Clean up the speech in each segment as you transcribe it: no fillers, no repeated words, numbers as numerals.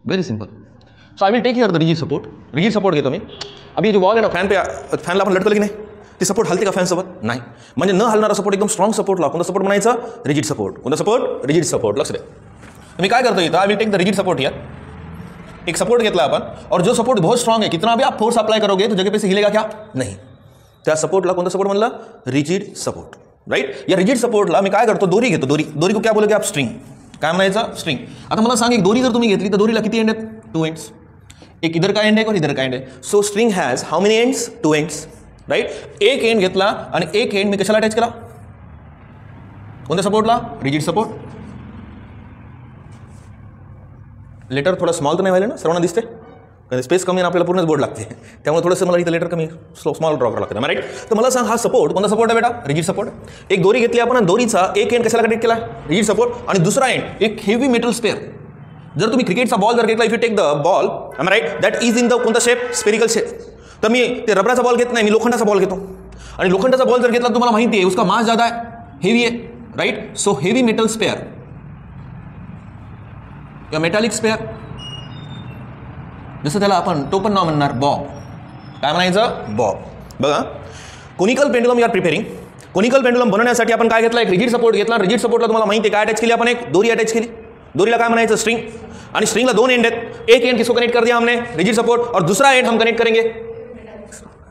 Very simple. So I will take here the rigid support. Rigid support घेतो मी. अभी जो वॉल आहे ना फॅनला आपण लटकलं की नाही, ती सपोर्ट हलते का फॅनसोबत? नाही. म्हणजे न हलणारा सपोर्ट, एकदम स्ट्रॉंग सपोर्टला कोणता सपोर्ट म्हणायचा? Rigid support. कोणता सपोर्ट? Rigid support. लक्ष द्या. मी काय करतो इथं, I will take the rigid support here. एक सपोर्ट घेतला अपन, और जो सपोर्ट बहुत स्ट्रॉंग है, कितना भी आप फोर्स अप्लाई करोगे तो जगह पे से हिलेगा क्या? नहीं. त्या सपोर्टला कोणता सपोर्ट म्हणला? Rigid support. राइट. या रिजिड सपोर्टला मी काय करतो, दोरी घेतो. दोरी को क्या बोलोगे आप? स्ट्रिंग. काय म्हणायचं? स्ट्रिंग. आता मला सांग, एक दोरी जर तुम्ही घेतली तर दोरीला किती एंड आहेत? 2 एंड्स. एक इधर का एंड आहे और इधर का एंड आहे. So string has how many ends? 2 ends. Right. एक एंड घेतला आणि एक एंड मी कशाला अटॅच केला? कोणत्या सपोर्टला? Rigid support. लेटर थोडा स्मॉल तर नाही व्हायला ना, सर्वांना दिसते? स्पेस कमी, आपल्याला पूर्णच बोर्ड लागते, त्यामुळे थोडंसं मला इथं लेटर कमी स्मॉल ड्रॉ करावं लागतं. राईट. तर मला सांग, हा सपोर्ट कोणता सपोर्ट आहे बेटा? Rigid support. एक दोरी घेतली आपण आणि दोरीचा एक एंड कशाला कनेक्ट केला? Rigid support. आणि दुसरा एंड एक हेवी मेटल स्पेअर. जर तुम्ही क्रिकेटचा बॉल जर घेतला, if you take the ball, I right, that is in the कोणता शेप? Spherical shape. तर मी ते रबराचा बॉल घेत नाही, मी लोखंडाचा बॉल घेतो. आणि लोखंडाचा बॉल जर घेतला, तुम्हाला माहिती आहे उसका मास ज्यादा आहे, हेवी आहे. राईट. सो हेवी मेटल स्पेअर या मेटॅलिक स्पेअर, जसं त्याला आपण टोपण नाव म्हणणार बॉब. काय म्हणायचं? बॉब. बघा, conical pendulum you are preparing. Conical pendulum बनवण्यासाठी आपण काय घेतला? एक रिजिड सपोर्ट घेतला. रिजिड सपोर्टला तुम्हाला माहिती आहे काय अटॅच केली आपण? एक दोरी अटॅच केली. दोरीला काय म्हणायचं? स्ट्रिंग. आणि स्ट्रिंगला 2 एंड आहेत. एक एंड किसको कनेक्ट कर दिया हमने? Rigid support. और दूसरा एंड हम कनेक्ट करेंगे,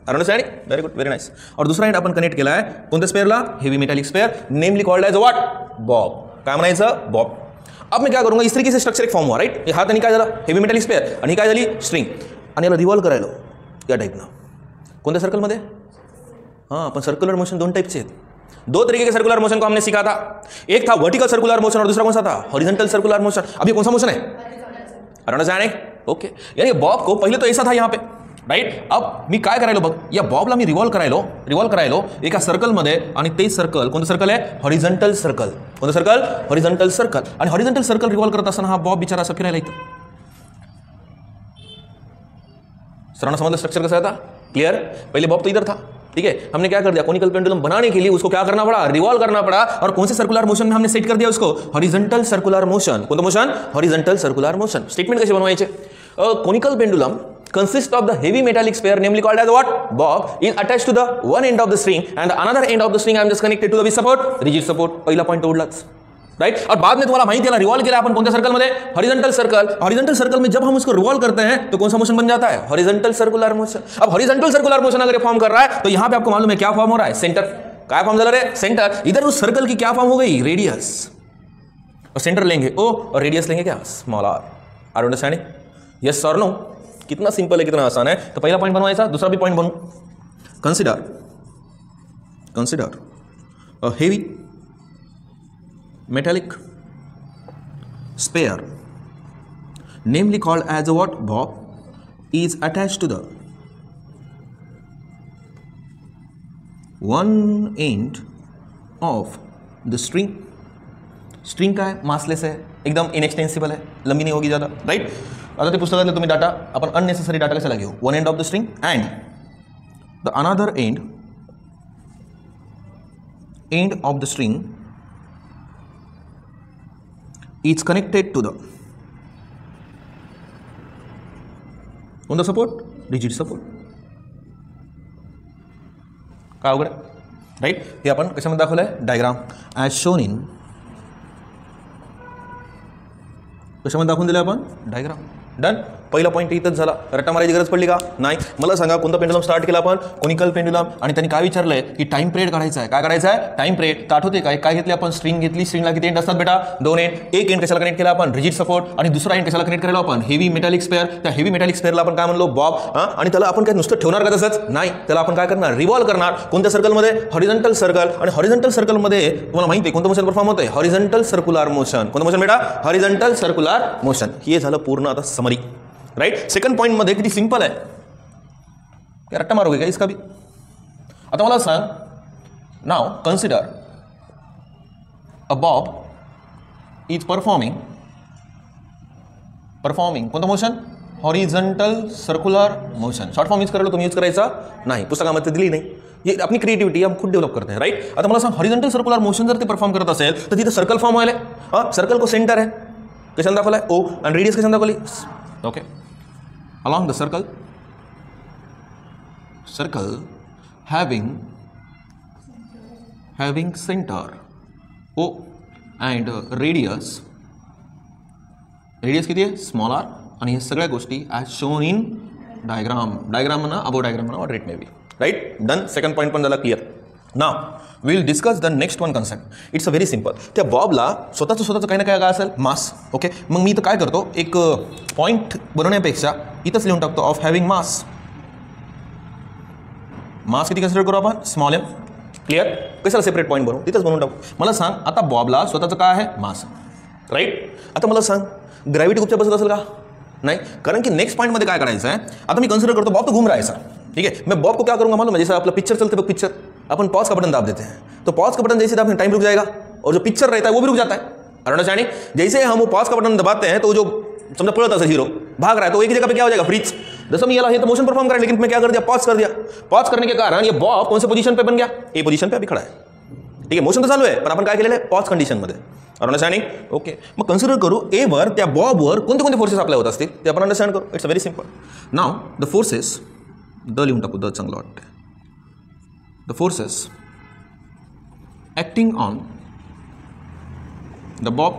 understanding? Very good, very nice. और दूसरा एंड आपण कनेक्ट केला आहे कोणत्या स्पेअरला? Heavy metallic sphere, namely called as what? Bob. काय म्हणायचं? बॉब. अब मैं क्या करूंगा, इस तरीके से स्ट्रक्चर एक फॉर्म हुआ. राइट. ये हाथ आणि काय झाला? हेवी मेटॅलिक स्पेअर, आणि काय झाली? स्ट्रिंग. आणि याला रिव्हॉल्व करायला या टाइपनं. कोणत्या सर्कलमध्ये? हाँ, अपन सर्कुलर मोशन 2 टाइप से हैं. 2 तरीके के सर्कुलर मोशन को हमने सीखा था. एक था वर्टिकल सर्कुलर मोशन और दूसरा कौन सा था? Horizontal circular motion. अभी कौन सा मोशन है? अंडरस्टैंडिंग? ओके. यानी बॉब को पहिले तो ऐसा था यहाँ पे. राईट. अब मी काय करायलो बघ, या बॉबला मी रिव्हॉल्व करायलो एका सर्कलमध्ये, आणि ते सर्कल कोणतं सर्कल आहे? Horizontal circle. कोणतं सर्कल? Horizontal circle. आणि हॉरिझॉन्टल सर्कल रिव्हॉल्व करत असताना हा बॉब बिचारा असं फिरायला इथं. सर्वांना समझ स्ट्रक्चर कैसा था? क्लियर? पहले बॉब तो इधर था. ठीक है. हमने क्या कर दिया, कोनिकल पेंडुलम बनाने के लिए उसको क्या करना पड़ा? रिवॉल्व करना पड़ा. और कौन से सर्कुलर मोशन में हमने सेट कर दिया उसको? Horizontal circular motion. कौन सा motion? Horizontal circular motion. Statement कसे बनवायचे? Conical pendulum consists of the heavy metallic sphere, namely called as what? Bob, is attached to the one end of the string, and the another end of the string I am just connected to the which support? Rigid support. पहिला point उडलाच. Right. और बाद में तुम्हारा माहिती है revolve किया अपन कौन सा सर्कल में? Horizontal circle. हॉरिजॉन्टल सर्कल में जब हम उसको रिवॉल्व करते हैं तो कौन सा मोशन बन जाता है? Horizontal circular motion. अब हॉरिजॉन्टल सर्कुलर मोशन अगर फॉर्म कर रहा है तो यहां पे आपको मालूम है क्या फॉर्म हो रहा है? सेंटर. क्या फॉर्म चल रहा है? सेंटर. इधर उस सर्कल की क्या फॉर्म हो गई? रेडियस. और सेंटर लेंगे O और रेडियस लेंगे क्या? Small r. Are understanding? Yes और नो? कितना सिंपल है, कितना आसान है. तो पहला पॉइंट बनवायचा, दूसरा भी पॉइंट बनू. Consider a heavy metallic sphere, namely called as a what? Bob, is attached to the one end of the string. String का है? मासलेस है, एकदम इनएक्सटेंसिबल है, लंबी नहीं होगी ज़्यादा. राइट. आता ते पुस्तकातले तुम्ही डाटा आपण अननेसेसरी डाटा कशाला घेऊ? One end of the string and the another end of the string is connected to the on the support? Rigid support. काय अवघड? राईट. हे आपण कशामध्ये दाखवलं आहे? Diagram as shown in. कशामध्ये दाखवून दिलं आपण? डायग्राम. डन. पहिला पॉईंट इथंच झाला. रट्टा मारायची गरज पडली का? नाही. मला सांगा कोणता पेंडुलम स्टार्ट केला आपण? Conical pendulum. आणि त्यांनी काय विचारलंय की टाइम पिरियड काढायचा आहे. काय काढायचा आहे? Time period. तर आठवते काय काय घेतली आपण? स्ट्रिंग घेतली. स्ट्रिंगला किती एंड असतात बेटा? 2 एंड. एक एंड कशाला कनेक्ट केला आपण? Rigid support. आणि दुसरा एंड कशाला कनेक्ट केला आपण? Heavy metallic spare. त्या हेवी मेटॅलिक स्पेअरला आपण काय म्हणलो? बॉब. आणि त्याला आपण काय नुसतं ठेवणार का तसंच? नाही. त्याला आपण काय करणार? रिव्हॉल्व करणार. कोणत्या सर्कलमध्ये? Horizontal circle. आणि हॉरिझॉन्टल सर्कलमध्ये तुम्हाला माहिती आहे कोणतं मोशन परफॉर्म होतंय? Horizontal circular motion. कोणतं मोशन बेटा? Horizontal circular motion. हे झालं पूर्ण आता समरी. राइट. सेकंड पॉइंट मध्ये किती सिंपल आहे. क्या रट्टा मारोगे क्या इसका भी? आता मला सांग, now consider a bob is performing कोणतं motion? Horizontal circular motion. Short form use करायला तुम्ही यूज करायचा नाही, पुस्तकामध्ये दिली नाही. ये अपनी क्रिएटिविटी हम खुद डेवलप करते हैं. राइट. आता मला सांग, हॉरिझॉन्टल सर्कुलर मोशन जर ते परफॉर्म करत असेल तर तिथे सर्कल फॉर्म व्हायला. सर्कल को सेंटर आहे. कशाने दाखवलाय? O. आणि रेडियस कशाने दाखवली? Okay, along the circle having center O and radius किती आहे, स्मॉल आर, आणि हे सगळ्या गोष्टी ॲज शोन इन डायग्राम म्हणा, अबो डायग्राम म्हणा, what it may be. Right, done. Second point पण झाला clear. Now will discuss the next one concept. It's a very simple. त्या बॉबला स्वतःचं काही ना काय असेल, मास. ओके, मग मी इथं काय करतो, एक पॉईंट बनवण्यापेक्षा इथंच लिहून टाकतो ऑफ हॅव्हिंग मास. मास किती कन्सिडर करू आपण, स्मॉल एम. क्लिअर. कशाला सेपरेट पॉईंट बनवू, तिथंच बनवून टाकू. मला सांग आता बॉबला स्वतःचं काय आहे, मास. राईट. आता मला सांग ग्रॅव्हिटी कुठच्या बसत असेल का, नहीं, कारण कि नेक्स्ट पॉइंट में क्या करायचं है, आता मैं कंसिडर करता हूँ बॉब तो घूम रहा है सर, ठीक है. मैं बॉब को क्या करूँगा मालूम है, जैसे अपना पिक्चर चलते पिक्चर अपन पॉज का बटन दाब देते हैं, तो पॉज का बटन जैसे दाबते टाइम रुक जाएगा और जो पिक्चर रहता है वो भी रुक जाता है. अंडरस्टैंडिंग. जैसे हम वो पॉज का बटन दबाते हैं तो जो समझा पड़ता है हीरो भाग रहा है तो एक ही जगह पे क्या हो जाएगा, फ्रीज. जैसे मैं ये तो मोशन परफॉर्म करा, लेकिन मैं क्या कर दिया, पॉज कर दिया. पॉज करने के कारण ये बॉब कौन से पोजीशन पे बन गया, ए पोजीशन पे अभी खड़ा है. ठीक है, मोशन तो चालू है पण आपण काय केलेलं आहे, पॉज कंडिशन मध्ये. अंडरस्टँडिंग. ओके, मग कन्सिडर करू ए वर त्या बॉबवर कोणते कोणते फोर्सेस अप्लाय होत असतील ते आपण अंडरस्टँड करू. It's a very simple. Now the forces, the लिहून टाकू, द चांगलं वाटतं. The forces acting on the Bob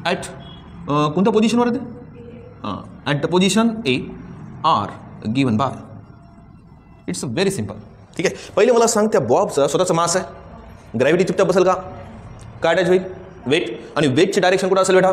at कोणत्या पोझिशनवर आहे ते, at the position A R given by. It's a very simple. ठीक आहे, पहिले मला सांग त्या बॉबचा स्वतःचा मास आहे, ग्रॅव्हिटी चुपचाप बसेल का, काय अटॅच होईल, वेट. आणि वेटची डायरेक्शन कुठं असेल बेटा,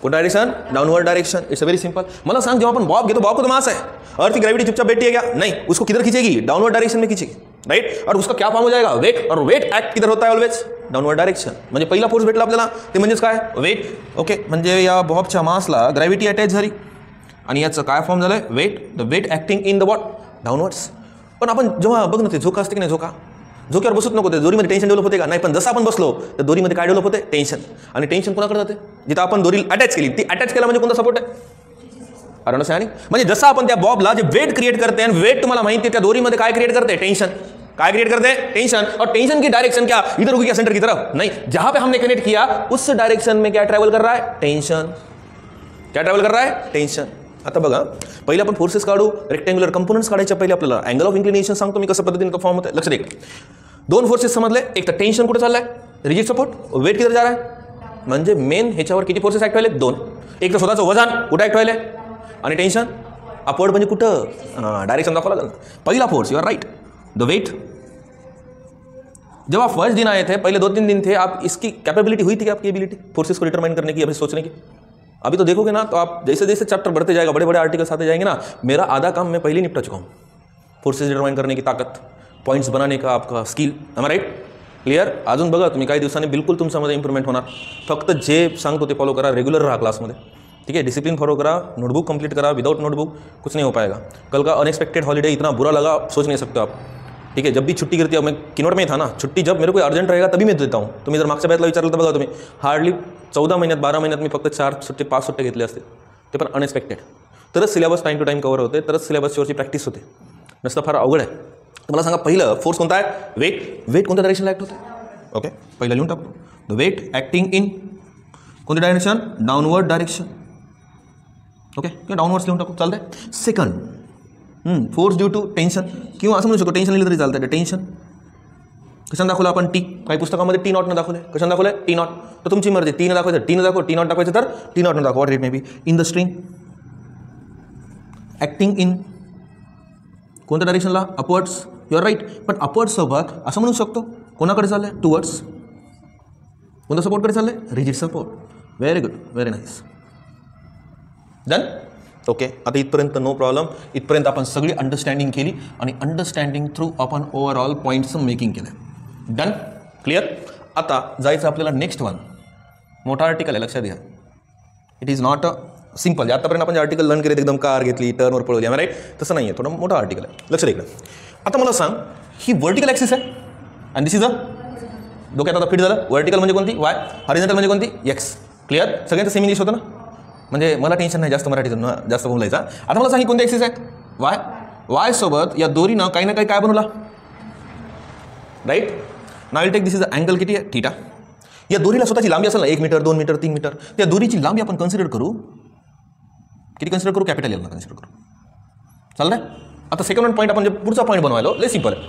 कुठं direction, downward direction. It's a very simple. मला सांग जेव्हा अपन बॉब घेतो, बॉब को तो मास है, अर्थ की ग्रेविटी चुपचाप बैठी है क्या, नहीं, उसको किधर खींचेगी, डाउनवर्ड डायरेक्शन में खींचेगी. राइट. और उसका क्या फॉर्म हो जाएगा, वेट. और वेट ऍक्ट किधर होता है ऑलवेज, डाउनवर्ड डायरेक्शन. म्हणजे पहिला फोर्स भेटला आपल्याला ते म्हणजेच काय, वेट. ओके, म्हणजे या बॉबच्या मासला ग्रॅव्हिटी अटॅच झाली आणि याचं काय फॉर्म झालंय, weight. The weight acting in the what, downwards. पण आपण जेव्हा बघ ना ते झोका असते की नाही, झोक्यावर बसत नको, ते दोरीमध्ये टेन्शन डेव्हलप होते का, नाही. पण जसं आपण बसलो तर दोरीमध्ये काय डेव्हलप होते, टेन्शन. आणि टेन्शन कोणाकडे जाते, जिथं आपण दोरी अटॅच केली, ती अटॅच केला म्हणजे कोणता सपोर्ट आहे, अंडरस्टँडिंग. म्हणजे जसं आपण त्या बॉबला जे वेट क्रिएट करते आणि वेट तुम्हाला माहिती आहे त्या दोरीमध्ये काय क्रिएट करते, टेन्शन. काय क्रिएट करते हैं, टेंशन. और टेंशन की डायरेक्शन क्या, इधर होगी क्या, सेंटर की तरफ, नहीं. जहां पे हमने कनेक्ट किया उस डायरेक्शन में क्या ट्रैवल कर रहा है, टेंशन. क्या ट्रॅव्हल कर रहा है, टेंशन. आता बघा, पहिले आपण फोर्सेस काढू, रेक्टँग्युलर कंपोनेंट्स काढायच्या पहिले आपल्याला अँगल ऑफ इन्क्लिनेशन सांगतो मी कसं पद्धतीने फॉर्म होतं. लक्ष द्या, दोन फोर्सेस समजले. एक तर टेन्शन कुठे चाललाय, रिजिड सपोर्ट, वेट किधर जा रहा है, म्हणजे मेन ह्याच्यावर किती फोर्सेस ऍक्ट व्हायले, दोन. एक तर स्वतःचं वजन कुठे ऍक्ट व्हायले, आणि टेन्शन अपवर्ड म्हणजे कुठं, डायरेक्शन दाखवा लागेल. पहिला force, you are right, the weight. जब आप फर्स्ट दिन आए थे, पहले 2-3 दिन थे, आप इसकी कैपेबिलिटी हुई थी क्या, आपकी एबिलिटी फोर्सेस को डिटरमाइन करने की, अभी सोचने की. अभी तो देखोगे ना, तो आप जैसे जैसे चैप्टर बढ़ते जाएगा, बड़े बड़े आर्टिकल्स आते जाएंगे ना, मेरा आधा काम मैं पहले निपटा चुका हूँ. फोर्सेस डिटरमाइन करने की ताकद, पॉइंट्स बनाने का आपका स्किल, एम राइट, क्लिअर. अजून बघा तुम्ही काही दिवसांनी बिलकुल तुमच्यामध्ये इम्प्रूव्हमेंट होणार. फक्त जे सांगतो ते फॉलो करा, रेग्युलर रहा क्लासमध्ये. ठीक है, डिसिप्लिन फॉलो करा, नोटबुक कंप्लीट करा. विदाउट नोटबुक कुछ नहीं हो पाएगा. कल का अनएक्सपेक्टेड हॉलीडे इतना बुरा लगा, सोच नहीं सकते आप. ठीक है, जब भी छुट्टी गिरती है, मैं किनोट में ही था ना, छुट्टी जब मेरे को अर्जंट रहेगा तभी मैं देता हूँ. तुम्ही जर मागच्या बॅचला विचारलं तर बघा तुम्ही, हार्डली 14 महिन्यात 12 महिन्यात मी फक्त 4 सुट्टे 5 सुट्टे घेतले असते, ते पण अनएक्सपेक्टेड. तरच syllabus time to time cover होते, तरच सिलेबसवरची प्रॅक्टिस होते. नसतं फार अवघड आहे. मला सांगा, पहिलं फोर्स कोणता आहे, वेट. वेट कोणत्या डायरेक्शनला ॲक्ट होते, ओके, पहिलं लिहून टाकतो. द वेट ॲक्टिंग इन कोणती डायरेक्शन, डाउनवर्ड डायरेक्शन. ओके, किंवा डाउनवर्ड्स लिहून टाकू, चालतंय. Second, force due to tension, किंवा असं म्हणू शकतो टेन्शन लिहिलं तरी चालतं. टेन्शन कशाने दाखवलं आपण, टी. काही पुस्तकामध्ये टी नॉटनं दाखवलं, कशाने दाखवलं, टी नॉट. तर तुमची मर्जी, टीनं दाखवायचं टीनं दाखव, टी नॉट दाखवायचं तर टी नॉटनं दाखवा, rate may be. In the string acting in कोणत्या डायरेक्शनला, अपवर्ड्स. You are right. पण अपवर्ड्स सोबत असं म्हणू शकतो, कोणाकडे चाललं आहे, टुवर्ड्स. कोणत्या सपोर्टकडे चाललं आहे, rigid support. Very good, very nice, done. Okay, आता इथपर्यंत नो प्रॉब्लेम. इथपर्यंत आपण सगळी अंडरस्टँडिंग केली आणि अंडरस्टँडिंग थ्रू आपण ओव्हरऑल पॉईंट्सचं मेकिंग केलं. Done, clear. आता जायचं आपल्याला नेक्स्ट वन. मोठा आर्टिकल आहे, लक्षात घ्या. It is not a simple. आतापर्यंत आपण जे आर्टिकल लर्न केले एकदम कार घेतली, टर्नवर पळवली, राईट, तसं नाही आहे, थोडं मोठा आर्टिकल आहे. लक्ष द्या. आता मला सांग, ही वर्टिकल ॲक्सिस आहे आणि दिस इज अ, डोक्यात आता फिट झालं. वर्टिकल म्हणजे कोणती, वाय. हॉरिझॉन्टल म्हणजे कोणती, एक्स. क्लिअर. सगळ्यांचं सेम इंग्लिश होतं ना, म्हणजे मला टेन्शन नाही जास्त मराठीतून जास्त बोलायचा. आता मला सांग, ही कोणती ॲक्सिस आहे, वाय. वाय सोबत या दोरीनं काही ना काही काय बनवला, right. Now will take this is a angle किती आहे, थीटा. या दोरीला स्वतःची लांबी असेल ना, 1 मीटर 2 मीटर 3 मीटर. त्या दोरीची लांबी आपण कन्सिडर करू किती कन्सिडर करू, कॅपिटल एलला कन्सिडर करू. चालतंय. आता सेकंड पॉईंट आपण जे पुढचा पॉईंट बनवायला लय सिंपल आहे.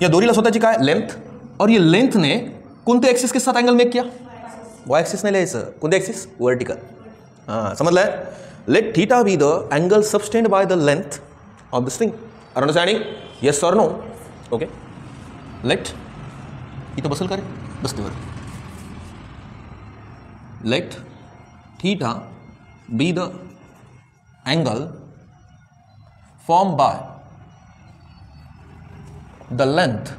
या दोरीला स्वतःची काय लेंथ, और ये लेंथ ने कोणते एक्सिस के साथ एंगल मेक किया, वाई एक्सिस नाही लिहायचं, कोणते एक्सिस, वर्टिकल. हां समजलं. Let theta be the angle subtend by the length of the string. Are understanding, yes और नो. ओके. लेट इथं बसेल का रे, बसते बरं. Let theta be the angle form by the length.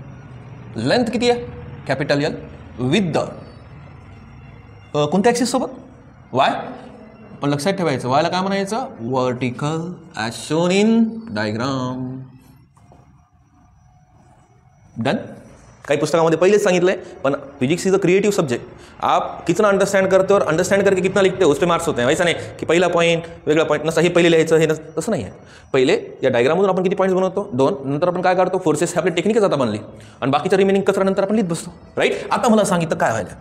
Length किती आहे, कॅपिटल एल, विथ द कोणत्या ॲक्सिस सोबत, वाय. पण लक्षात ठेवायचं वायला काय म्हणायचं, vertical as shown in diagram. Done. काही पुस्तकामध्ये पहिलेच सांगितलं है, पण physics is a creative subject. आप कितना अंडरस्टैंड करते हो और अंडरस्टैंड करके कितना लिखते हो उस पर मार्क्स होते हैं. वैसा नाही की पहिला पॉईंट वेगळा पॉईंट नसता, हे पहिले लिहायचं हे तसं नाही आहे. पहिले या डायग्राममधून आपण किती पॉईंट्स बनवतो, 2. नंतर आपण काय करतो, फोर्सेस हे आपली टेक्निकच आता बनली आणि बाकीच्या रिमेनिंग कचरा नंतर आपण लिहित बसतो. राईट. आता मला सांगितलं काय व्हायला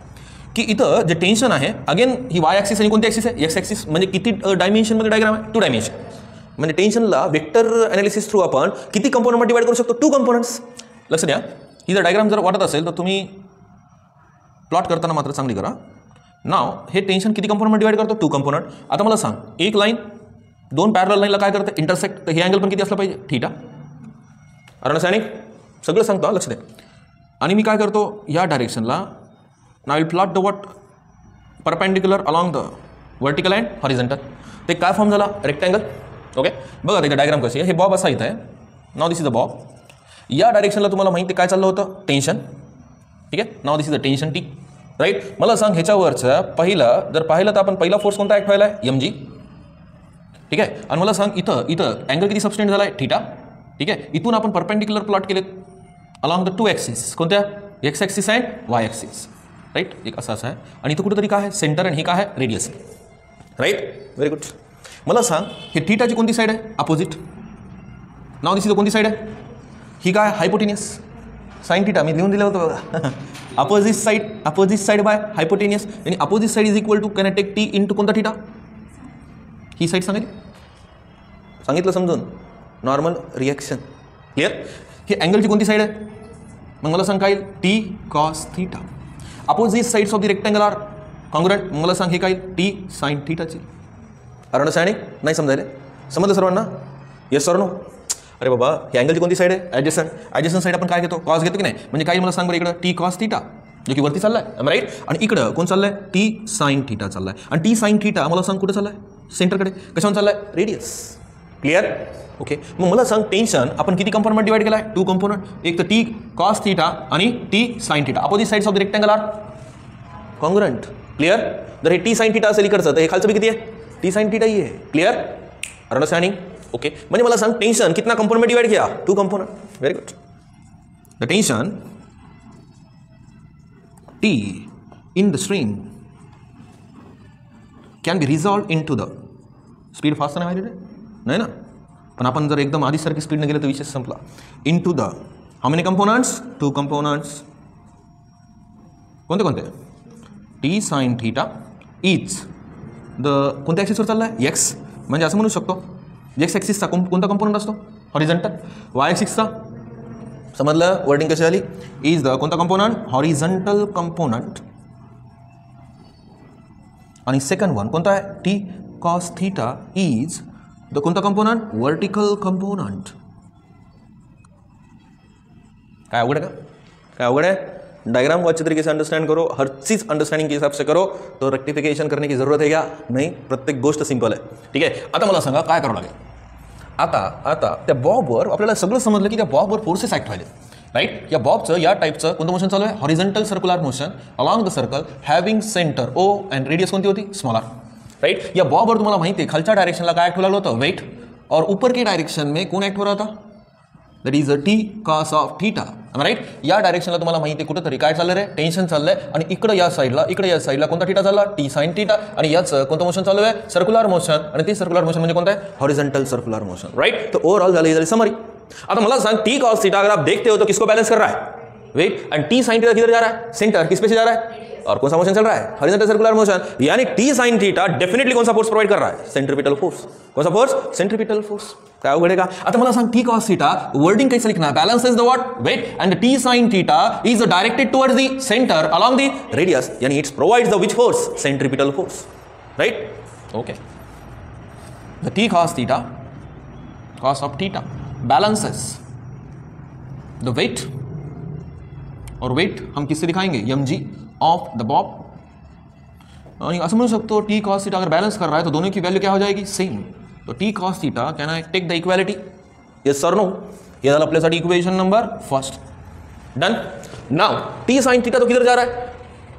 की इथं जे टेन्शन आहे, अगेन ही वाय ॲक्सिस आणि कोणती ॲक्सिस आहे, एक्स ॲक्सिस. म्हणजे किती डायमेन्शनमध्ये डायग्राम आहे, 2 डायमेन्शन. म्हणजे टेन्शनला वेक्टर ॲनालिसिस थ्रू आपण किती कंपोनंटमध्ये डिवाइड करू शकतो, 2 कंपोनंट्स. लक्ष द्या. ही जर डायग्राम जर वाटत असेल तर तुम्ही प्लॉट करताना मात्र चांगली करा. नाव हे टेन्शन किती कंपोनंटमध्ये डिवाइड करतो, 2 कंपोनंट. आता मला सांग, एक लाईन 2 पॅरलल लाईनला काय करतं, इंटरसेक्ट. तर हे अँगल पण किती असलं पाहिजे, थीटा. अंडरस्टँडिंग, सगळं सांगतो लक्ष द्या. आणि मी काय करतो, या डायरेक्शनला नाय will plot the what, perpendicular along the vertical and horizontal. ते काय फॉर्म झाला, रेक्टँगल. ओके. बघा त्याचा डायग्राम कशी आहे, हे बॉब असा इथं आहे. Now this is the Bob. या डायरेक्शनला तुम्हाला माहिती काय चाललं होतं, टेन्शन. ठीक आहे. Now this is the tension T. Right. मला सांग ह्याच्यावरचं पहिलं जर पाहिलं तर आपण पहिला फोर्स कोणता ॲक्ट व्हायला आहे, एम जी. ठीक आहे. आणि मला सांग इथं अँगल किती सबस्टेंड झाला आहे, थीटा. ठीक आहे. इथून आपण परपेंडिक्युलर प्लॉट केलेत अलॉंग द 2 ॲक्सिस. कोणत्या, X axis and Y axis. Right. एक असं आहे. आणि इथं कुठंतरी काय आहे, सेंटर, आणि ही काय आहे, रेडियस. राईट. Very good. मला सांग हे थीटाची कोणती साईड आहे, अपोजिट. नाव दिसतं कोणती साईड आहे, ही काय, हायपोटेनियस. साइन थीटा मी लिहून दिलं होतं बघा. Opposite side by hypotenuse. आणि opposite side is equal to can take T into कोणता थीटा, ही साईड सांगितलं समजून, नॉर्मल रिॲक्शन. क्लिअर. ही अँगलची कोणती साईड आहे, मग मला सांग काय, T cos theta. Opposite sides of the rectangle are congruent. मग मला सांग हे काय, टी साइन थीटाची. अंडरस्टँडिंग, नाही समजायला, समजलं सर्वांना, येस और नो. अरे बाबा ही अँगलची कोणती साईड आहे, ॲडजस्टंट साईड आपण काय घेतो, कॉस घेतो की नाही. म्हणजे काही मला सांग बरं, इकडं टी कॉस थीटा जो की वरती चाललाय, राईट. आणि इकडं कोण चाललाय, टी साइन थीटा चाललाय. आणि टी साइन थीटा मला सांग कुठं चाललाय, सेंटरकडे. कशावर चाललाय, रेडियस. क्लिअर. ओके. मग मला सांग टेन्शन आपण किती कंपोनंट डिवाइड केला आहे, 2 कंपोनंट. एक तर टी कॉस थीटा आणि T sine theta. Opposite sides of the rectangle are congruent. Clear. जर हे टी साइन थीटा असेल इकडचं तर हे खालचं बी किती आहे, टी साइन थीटा ही आहे. क्लिअर. अंडरस्टँडिंग. ओके. म्हणजे मला सांग टेन्शन कितना कंपोनेंट में डिवाइड किया, 2 component. Very good. The tension T in the string can be resolved into the speed fast नाही माहिती नाही ना, पण आपण जर एकदम आधीसारखी स्पीडने गेलं तर विषय संपला. Into the how many components, 2 components. कोणते कोणते, T sine theta is the कोणत्या ॲक्सिसवर चालला आहे, एक्स. म्हणजे असं म्हणू शकतो एक्स ॲक्सिसचा कोणता कंपोनंट असतो, हॉरिझॉन्टल. वाय ॲक्सिसचा समजलं, वर्डिंग कशी आली, इज द कोणता कंपोनंट, हॉरिझॉन्टल कंपोनंट. आणि सेकंड वन कोणता आहे, T cos theta is the कोणता कंपोनंट, वर्टिकल कंपोनंट. काय अवघड है, क्या अवघड है. डायग्राम को अच्छे तरीके से अंडरस्टैंड करो, हर चीज़ अंडरस्टैंडिंग के हिसाब से करो, तो रेक्टिफिकेशन करने की जरूरत है क्या, नहीं. प्रत्येक गोष्ट सिंपल है. ठीक है. आता मला सांगा काय करावं लागेल. आता त्या बॉबवर आपल्याला सगळं समजलं की त्या बॉबवर फोर्सेस ॲक्ट व्हायले, राईट. या बॉबचं या टाईपचं कोणतं मोशन चालू आहे, horizontal circular motion along the circle having centre O and radius कोणती होती, स्मॉलर, राइट. या बॉबवर तुम्हाला माहिती आहे खालच्या डायरेक्शनला काय ॲक्ट व्हायला होतं, वेट. और ऊपर के डायरेक्शन में कौन ॲक्ट हो रहा था, that is a T cos of theta, right. या डायरेक्शनला तुम्हाला माहिती आहे कुठंतरी काय चाललं आहे, टेन्शन चाललं आहे. आणि इकडं या साईडला कोणता थीटा चालला, टी साइन थीटा. आणि याचं कोणतं मोशन चालू आहे, सर्क्युलर मोशन. आणि ते सर्क्युलर मोशन म्हणजे कोणतं आहे, हॉरिझॉन्टल सर्क्युलर मोशन, राइट. तो ओवरऑल झाली समरी. आता मला सांग टी कॉस थीटा अगर आप देखते हो तो किसको बैलेंस कर रहा है, weight. And T sine theta किधर जा रहा है, सेंटर. किस पे से जा रहा है, और कौन सा मोशन चल रहा है, हॉरिजॉन्टल सर्कुलर मोशन, यानी टी साइन थीटा डेफिनेटली कौन सा फोर्स प्रोवाइड कर रहा है, सेंट्रीपिटल फोर्स. कौन सा फोर्स, सेंट्रीपिटल फोर्स. काय अवघड आहे का. आता मला सांग टी कॉस थीटा वर्डिंग कैसे लिखना है, balance is the what, weight, and T sine theta is directed towards the centre along the radius, यानी it's provides the which force, centripetal force, right. Okay, the T cos theta, cos of theta balances the weight, और weight हम किससे दिखाएंगे, mg of the bob. और असं म्हणू शकतो t cos theta अगर बैलेंस कर रहा है तो दोनों की वैल्यू क्या हो जाएगी, सेम. तो t cos theta can I take the equality, yes sir no. ये झालं आपल्यासाठी equation number first. Done. Now t sin theta तो किधर जा रहा है,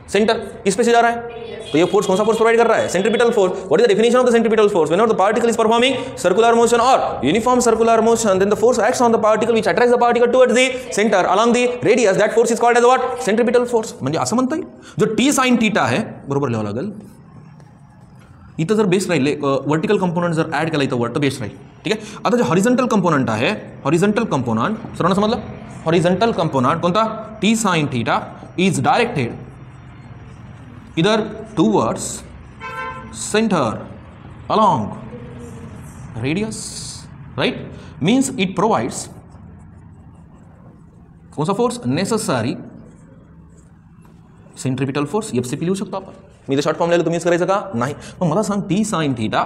सेंटर, किस पे से जा रहा है, तो ये फोर्स कौन सा फोर्स प्रोवाइड कर रहा है, centripetal force. What is the definition of the centripetal force, whenever the particle is performing circular motion और uniform circular motion, then the force acts on the particle which attracts the particle towards the centre along the radius, that force is called as what, centripetal force. म्हणजे असं म्हणता येईल जो T sine theta आहे, बरोबर लिहावं लागेल. इथं जर बेस राहिले, वर्टिकल कंपोनंट जर ऍड केला इथं वर तर बेस राहील. ठीक आहे. आता जो हॉरिझॉन्टल कंपोनंट आहे, हॉरिझॉन्टल कंपोनंट सर्वांना समजलं, हॉरिझॉन्टल कंपोनंट कोणता, T sine theta is directed इधर towards center along radius, right, means it provides कौन सा force, necessary centripetal force. FCP लिहू शकतो आपण. मी इथे शॉर्ट फॉर्म लिहिलं, तुम्हीच करायचं का, नाही. मग मला सांग टी साइन थीटा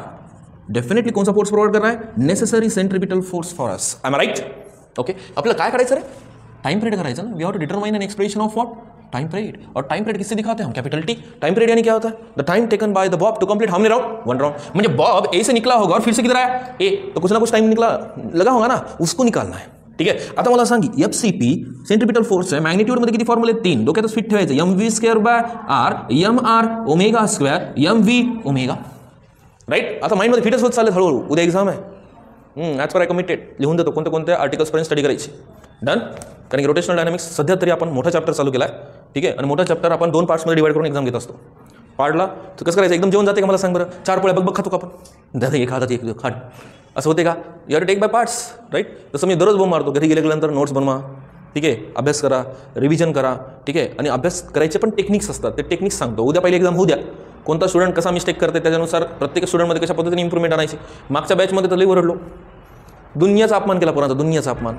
डेफिनेटली कौन सा फोर्स प्रोवाइड कर रहा है, necessary centripetal force for us. I am right. Okay, आपल्याला काय करायचं रे, टाइम पिरियड करायचं ना. We have to determine an expression of what, time period. और टाइम पीरियड किससे दिखाते हैं हम, कैपिटल टी. टाइम पीरियड यानी क्या होता है, the time taken by the bob to complete how many round, one round. म्हणजे बॉब ए से निकला होगा और फिर से किधर आया, ए, तो कुछ ना कुछ टाइम निकला लगा होगा ना, उसको निकालना है. ठीक आहे. आता मला सांग एफसीपी सेंट्रीपिटल फोर्स आहे, मॅग्निट्यूड मध्ये किती फॉर्म्युले, 3. डोक्यातच फिट ठेवायचं, M V square by R, M R omega square, M V omega, right. आता माइंडमध्ये फिटच होत चालेल हळूहळू. उद्या एक्झाम आहे, ॲज पर आय कमिटेड लिहून देतो कोणत्या कोणत्या आर्टिकल्सपर्यंत स्टडी करायची. डन. कारण की रोटेशनल डायनामिक्स सध्या तरी आपण मोठा चॅप्टर चालू केला आहे. ठीक आहे. आणि मोठा चॅप्टर आपण 2 पार्ट्समध्ये डिवाइड करून एक्झाम घेत असतो. पाडला तर कसं करायचं, एकदम जेवण जाते का मला सांग बरं, 4 पोळ्या बघ खातो का आपण, दादा एक हातात एक खाट, असं होते का, you have to take by parts, right. तसं मी दररोज बोंब मारतो, घरी गेल्यानंतर नोट्स बनवा, ठीक आहे, अभ्यास करा, रिव्हिजन करा, ठीक आहे. आणि अभ्यास करायचे पण टेक्निक्स असतात, ते टेक्निक्स सांगतो. उद्या पहिले एक्झाम होऊ द्या, कोणता स्टुडंट कसा मिस्टेक करते त्याच्यानुसार प्रत्येक स्टुडंटमध्ये कशा पद्धतीने इम्प्रूव्हमेंट आणायची. मागच्या बॅचमध्ये तर लई ओरडलो, दुनियाचा अपमान केला पोरांचा, दुनियाचा अपमान.